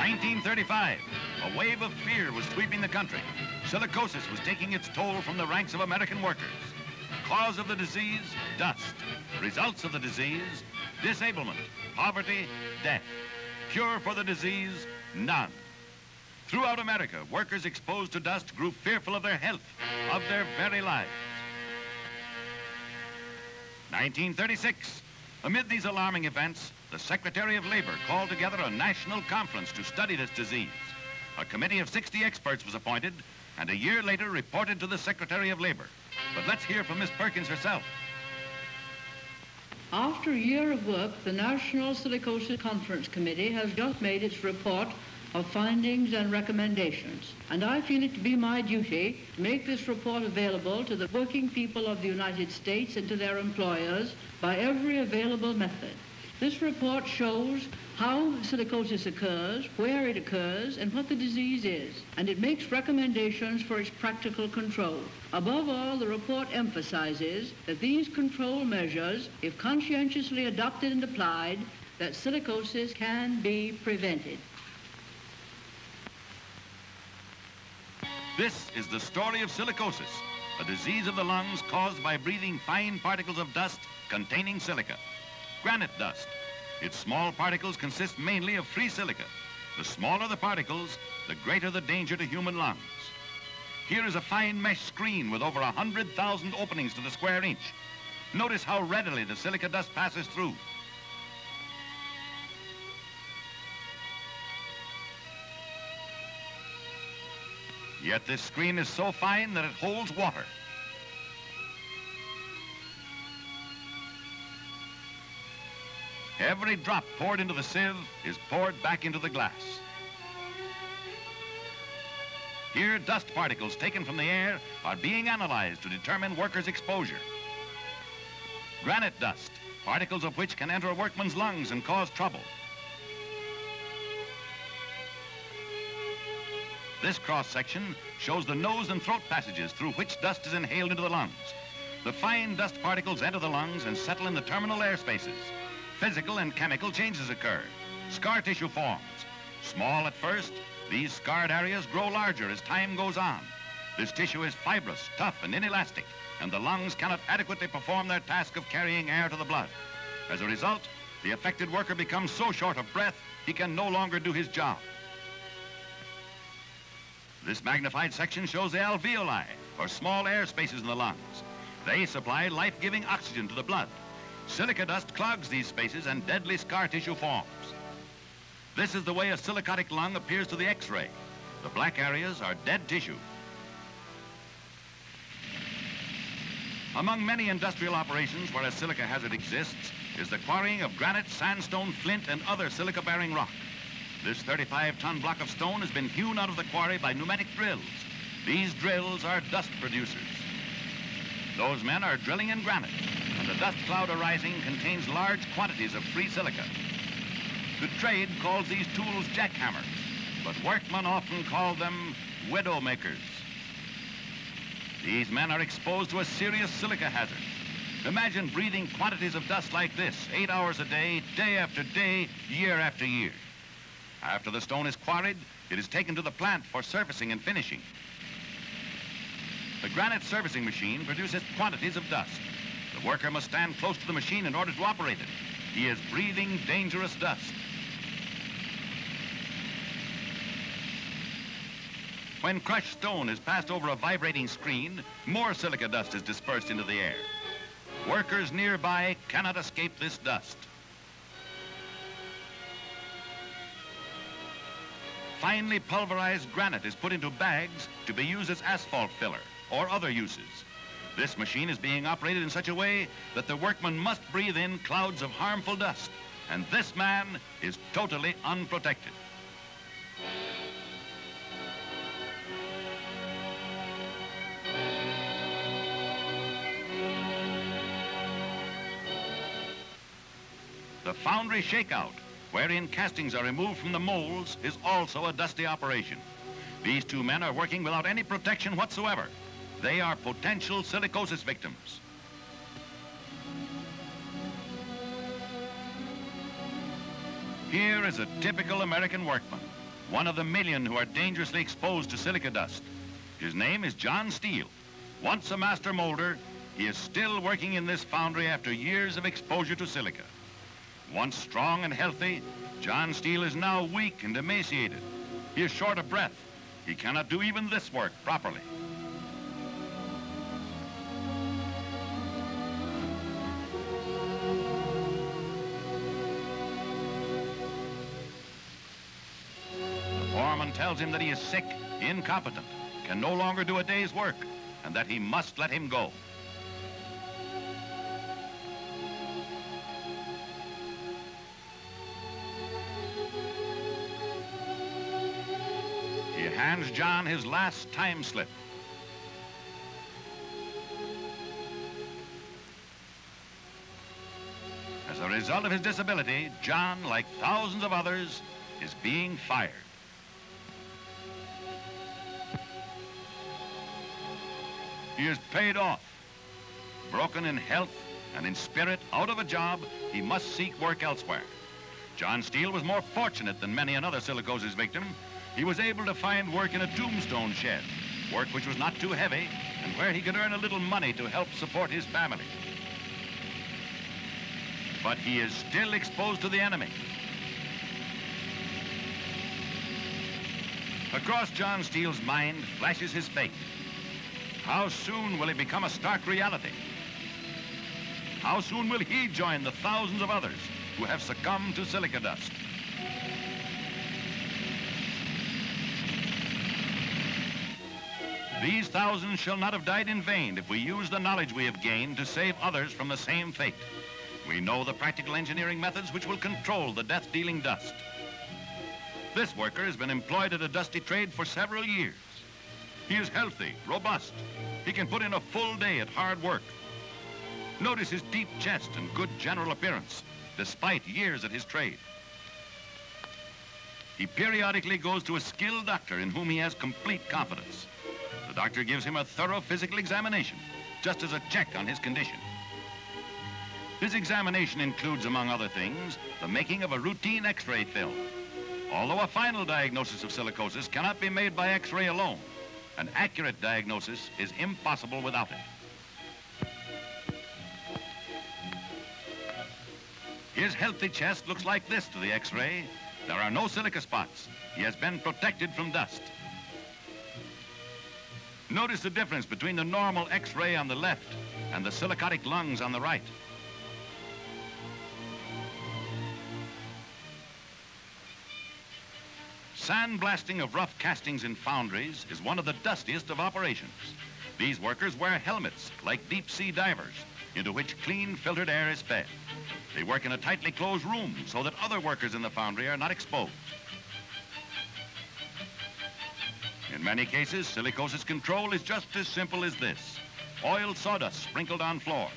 1935, a wave of fear was sweeping the country. Silicosis was taking its toll from the ranks of American workers. Cause of the disease, dust. Results of the disease, disablement, poverty, death. Cure for the disease, none. Throughout America, workers exposed to dust grew fearful of their health, of their very lives. 1936, amid these alarming events, the Secretary of Labor called together a national conference to study this disease. A committee of 60 experts was appointed, and a year later reported to the Secretary of Labor. But let's hear from Miss Perkins herself. After a year of work, the National Silicosis Conference Committee has just made its report of findings and recommendations, and I feel it to be my duty to make this report available to the working people of the United States and to their employers by every available method. This report shows how silicosis occurs, where it occurs, and what the disease is, and it makes recommendations for its practical control. Above all, the report emphasizes that these control measures, if conscientiously adopted and applied, that silicosis can be prevented. This is the story of silicosis, a disease of the lungs caused by breathing fine particles of dust containing silica. Granite dust. Its small particles consist mainly of free silica. The smaller the particles, the greater the danger to human lungs. Here is a fine mesh screen with over 100,000 openings to the square inch. Notice how readily the silica dust passes through. Yet this screen is so fine that it holds water. Every drop poured into the sieve is poured back into the glass. Here, dust particles taken from the air are being analyzed to determine workers' exposure. Granite dust, particles of which can enter a workman's lungs and cause trouble. This cross-section shows the nose and throat passages through which dust is inhaled into the lungs. The fine dust particles enter the lungs and settle in the terminal air spaces. Physical and chemical changes occur. Scar tissue forms. Small at first, these scarred areas grow larger as time goes on. This tissue is fibrous, tough, and inelastic, and the lungs cannot adequately perform their task of carrying air to the blood. As a result, the affected worker becomes so short of breath, he can no longer do his job. This magnified section shows the alveoli, or small air spaces in the lungs. They supply life-giving oxygen to the blood. Silica dust clogs these spaces and deadly scar tissue forms. This is the way a silicotic lung appears to the X-ray. The black areas are dead tissue. Among many industrial operations where a silica hazard exists is the quarrying of granite, sandstone, flint, and other silica-bearing rock. This 35-ton block of stone has been hewn out of the quarry by pneumatic drills. These drills are dust producers. Those men are drilling in granite, and the dust cloud arising contains large quantities of free silica. The trade calls these tools jackhammers, but workmen often call them widow makers. These men are exposed to a serious silica hazard. Imagine breathing quantities of dust like this, 8 hours a day, day after day, year after year. After the stone is quarried, it is taken to the plant for surfacing and finishing. The granite surfacing machine produces quantities of dust. The worker must stand close to the machine in order to operate it. He is breathing dangerous dust. When crushed stone is passed over a vibrating screen, more silica dust is dispersed into the air. Workers nearby cannot escape this dust. Finely pulverized granite is put into bags to be used as asphalt filler or other uses. This machine is being operated in such a way that the workman must breathe in clouds of harmful dust, and this man is totally unprotected. The foundry shakeout, wherein castings are removed from the molds, is also a dusty operation. These two men are working without any protection whatsoever. They are potential silicosis victims. Here is a typical American workman. one of the million who are dangerously exposed to silica dust. His name is John Steele. Once a master molder, he is still working in this foundry after years of exposure to silica. Once strong and healthy, John Steele is now weak and emaciated. He is short of breath. He cannot do even this work properly. The foreman tells him that he is sick, incompetent, can no longer do a day's work, and that he must let him go. He hands John his last time slip. As a result of his disability, John, like thousands of others, is being fired. He is paid off. Broken in health and in spirit, out of a job, he must seek work elsewhere. John Steele was more fortunate than many another silicosis victim. He was able to find work in a tombstone shed, work which was not too heavy and where he could earn a little money to help support his family. But he is still exposed to the enemy. Across John Steele's mind flashes his fate. How soon will it become a stark reality? How soon will he join the thousands of others who have succumbed to silica dust? These thousands shall not have died in vain if we use the knowledge we have gained to save others from the same fate. We know the practical engineering methods which will control the death-dealing dust. This worker has been employed at a dusty trade for several years. He is healthy, robust. He can put in a full day at hard work. Notice his deep chest and good general appearance, despite years at his trade. He periodically goes to a skilled doctor in whom he has complete confidence. The doctor gives him a thorough physical examination, just as a check on his condition. His examination includes, among other things, the making of a routine X-ray film. Although a final diagnosis of silicosis cannot be made by X-ray alone, an accurate diagnosis is impossible without it. His healthy chest looks like this to the X-ray. There are no silica spots. He has been protected from dust. Notice the difference between the normal X-ray on the left and the silicotic lungs on the right. Sandblasting of rough castings in foundries is one of the dustiest of operations. These workers wear helmets like deep-sea divers, into which clean, filtered air is fed. They work in a tightly closed room so that other workers in the foundry are not exposed. In many cases, silicosis control is just as simple as this: oiled sawdust sprinkled on floors.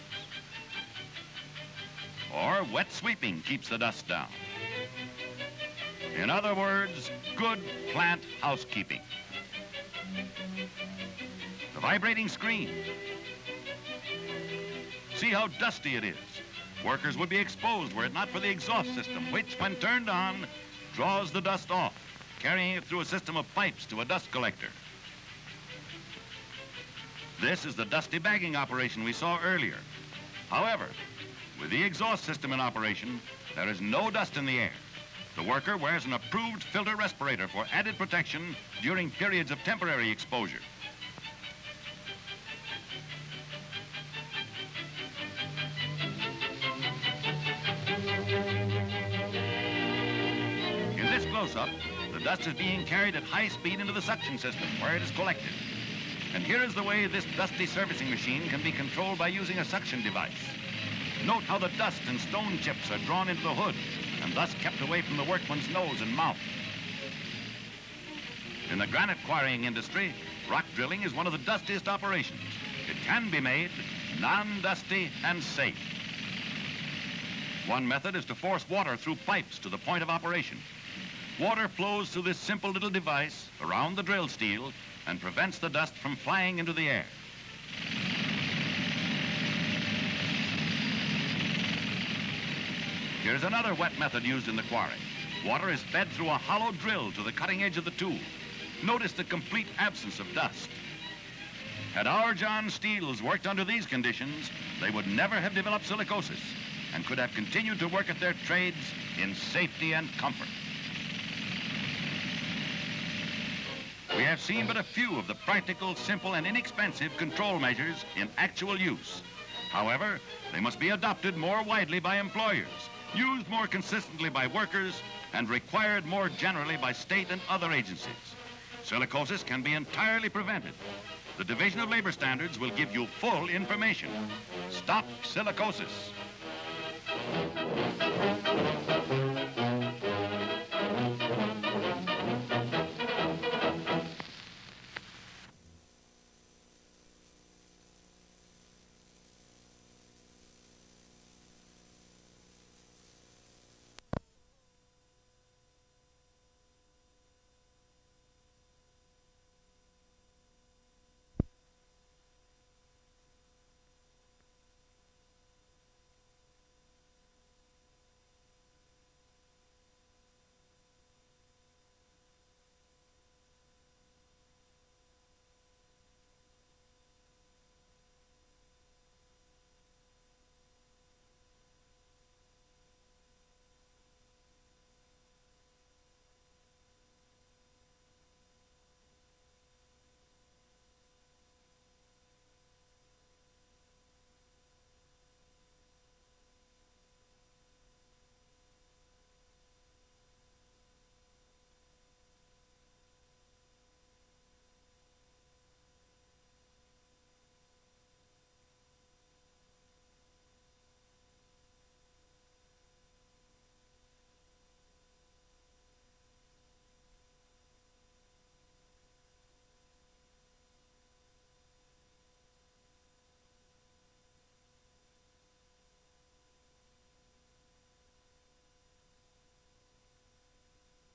Or wet sweeping keeps the dust down. In other words, good plant housekeeping. The vibrating screen. See how dusty it is. Workers would be exposed were it not for the exhaust system, which, when turned on, draws the dust off, carrying it through a system of pipes to a dust collector. This is the dusty bagging operation we saw earlier. However, with the exhaust system in operation, there is no dust in the air. The worker wears an approved filter respirator for added protection during periods of temporary exposure. In this close-up, the dust is being carried at high speed into the suction system where it is collected. And here is the way this dusty servicing machine can be controlled by using a suction device. Note how the dust and stone chips are drawn into the hood and thus kept away from the workman's nose and mouth. In the granite quarrying industry, rock drilling is one of the dustiest operations. It can be made non-dusty and safe. One method is to force water through pipes to the point of operation. Water flows through this simple little device around the drill steel and prevents the dust from flying into the air. Here's another wet method used in the quarry. Water is fed through a hollow drill to the cutting edge of the tool. Notice the complete absence of dust. Had our John Steels worked under these conditions, they would never have developed silicosis and could have continued to work at their trades in safety and comfort. We have seen but a few of the practical, simple, and inexpensive control measures in actual use. However, they must be adopted more widely by employers, used more consistently by workers, and required more generally by state and other agencies. Silicosis can be entirely prevented. The Division of Labor Standards will give you full information. Stop silicosis.